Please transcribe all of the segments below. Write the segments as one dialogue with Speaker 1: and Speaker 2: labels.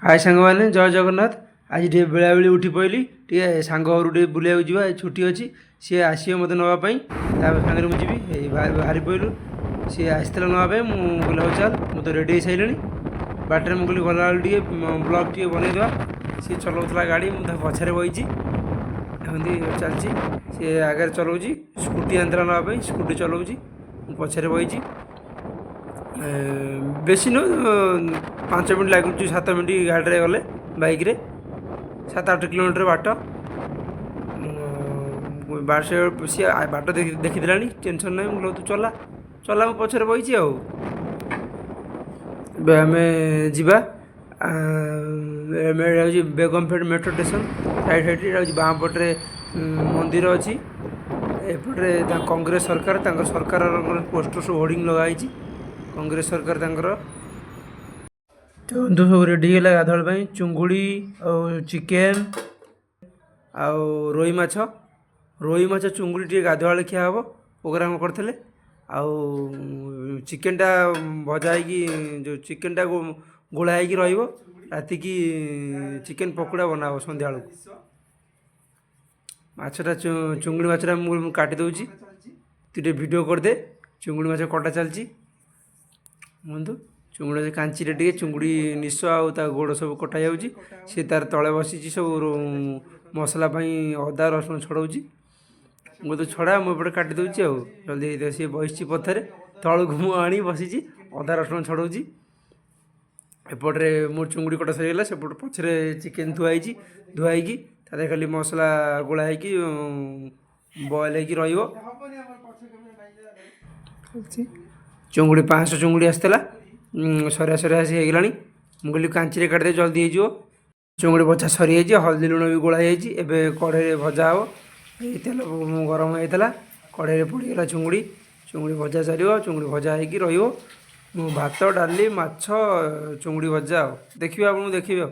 Speaker 1: हाय सांग मैंने जय जगन्नाथ। आज टे बेलाबेली उठी पड़ी टे सांग घर टे बुलाया जा छुट्टी अच्छी सी आसो मत नापी सागर मुझे बाहरी पड़लु सी आसला नापी मुझे हूँ चल मुझे तो रेडी हो सारे बाटर मुझे गला टे ब्लग टे बनईदे सी चलाऊला गाड़ी मुझे पछारे बही एमती चलती सी आगे चलाऊँ स्कूटी आनी नापी स्कूटी चलाऊँ पछारे बही बेसी नुह 5 मिनट लगुच 7 मिनट गाड़ी गले बैक 7-8 किलोमीटर बाट सी बाट देखीदेला टेंशन ना मुझे तू चला चला मुझे पछारे बही आम जा Begumpet metro station side side बाँ पटे मंदिर अच्छी एपटे कांग्रेस सरकार सरकार पोस्टर सब होर्डिंग लगाई कांग्रेस सरकार तो सब रेडी है गाधुआ चुंगुड़ी चिकेन आउ रोई माछ चुंगुड़ी टे गाधुआ खिया हम प्रोग्राम करते आउ चिकेनटा भजा जो चिकेनटा गोला राति की चिकेन पकोड़ा बना संध्या माछटा चुंगुड़ी माछटा मुझे काटी दूची तु वीडियो करदे चुंगुड़ी माछ कटा चलती बंधु चुंगुड़ी कांचीरे टे चुंगुड़ी निश आ गोड़ सब कटा जाऊँगी सी तार तले बसी सब मसला अदा रसुण छड़ाऊँगी मुझे तो छड़ा मुझे काटी दूची जल्दी सी बस पथर तलू मु आनी बसी अदा रसुण छड़ाऊँगी एपटे मो चुंगुड़ी कटा सरीगला सेपटे पछरे चिकेन धुआई धुआई खाली मसला गोला बॉयल हो चुंगुड़ी 500 चुंगुड़ी आसला सरिया सरिया आसी होगला मुझे कांची काटिदे जल्दी हो चुंगुड़ी भजा सरी हल्दी लुण भी गोला एबे कढ़ई भजा हे तेल गरम होता कढ़ई पड़गला चुंगुड़ी चुंगुड़ी भजा सार चुंगुड़ी भजा हो भात डाली माछ चुंगुड़ी भजा देखिए आप देखिए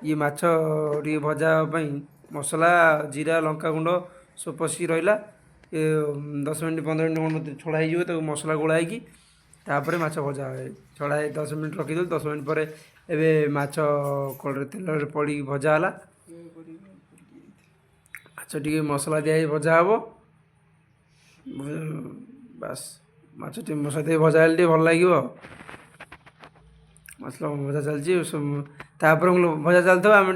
Speaker 1: ये माछ टे भजापी मसला जीरा लंका गुंड सब पशिक रहा 10 मिनट 15 मिनट छड़ा हो मसला गोलाई तापर माछ भजा छड़ा 10 मिनट रखीदे 10 मिनट पर एबे माछ तेल पड़ी भजा है माछ टी मसला दिया भजा हे बास माछ टी मसला दिए भजा टे भल लगे मसला भजा चलती तापर भजा चलता आम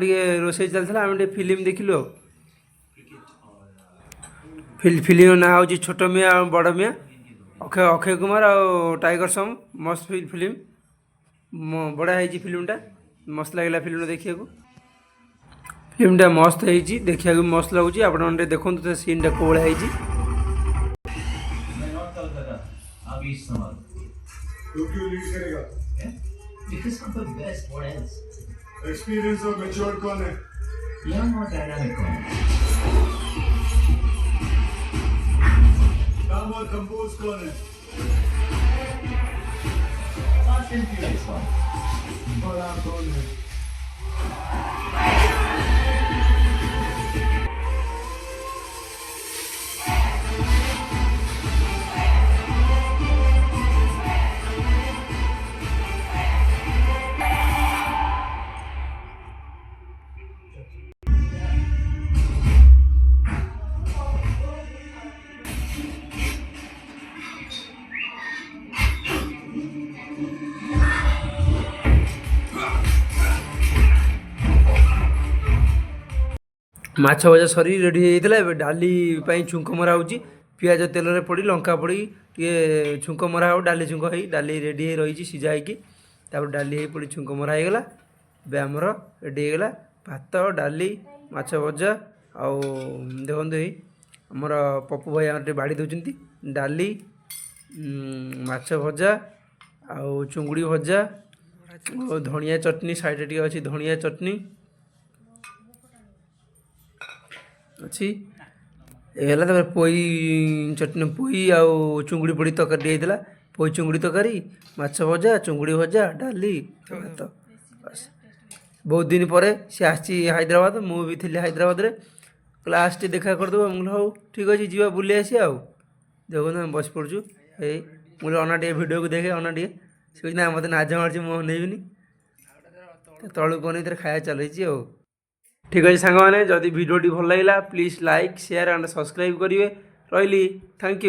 Speaker 1: रोसे चलता आम फिल्म देखिलु फिल्म ना हूँ छोट मियाँ बड़ मियाँ अक्षय कुमार आ टाइगर सम मस्त फिल्म बढ़िया है फिल्मटा मस्त लगे फिल्म देखा फिल्मटा मस्त है देखा मस्त लगुच आप देखो तो सीनटा कौड़ा है
Speaker 2: एक्सपीरियंस और मैच्योर कौन है? यंग और डायनामिक कौन है? काम और कंपोज कौन है? फास्ट एंड फ्यूरियस कौन है? बड़ा कौन है?
Speaker 1: माछ भजा सरी रेडी होता डाली छुंक मरा हो पिज तेल पड़ी लंका पड़ी टे छुंक मरा हो डाली छुंक हो डाली रेडी रही सीझा हो डाली पड़ी छुंक मरा होगला आमर रेडी होगला भात डाली माछ भजा आउ देखते आमर पप्पू भाई आम बाड़ी दौरान डाली माछ भजा आउ चुंगुड़ी भजा धनिया चटनी साइड टे अच्छी धनिया चटनी अच्छी है पोई चटनी पोई आउ चुंगुड़ी पड़ी तरकारी होता पोई चुंगुड़ी तरकारी माछ भजा चुंगुड़ी भजा डाली भात बस बहुत दिन पर सी आसी हैदराबाद मुझे थी हैदराबाद क्लास टे देखा करदेव मुझे हाँ ठीक अच्छे जी बुले आसी आउ देखो आम बस पड़ू ये मुझे अना टे भिडियो को देखे अना टे सी मत नाज मार्च मुझे नहीं तलू बन खाया चलती हो। ठीक अच्छे सांग मैंने जदि भिडियोटी भल लगा please like share and subscribe करेंगे। रही थैंक यू।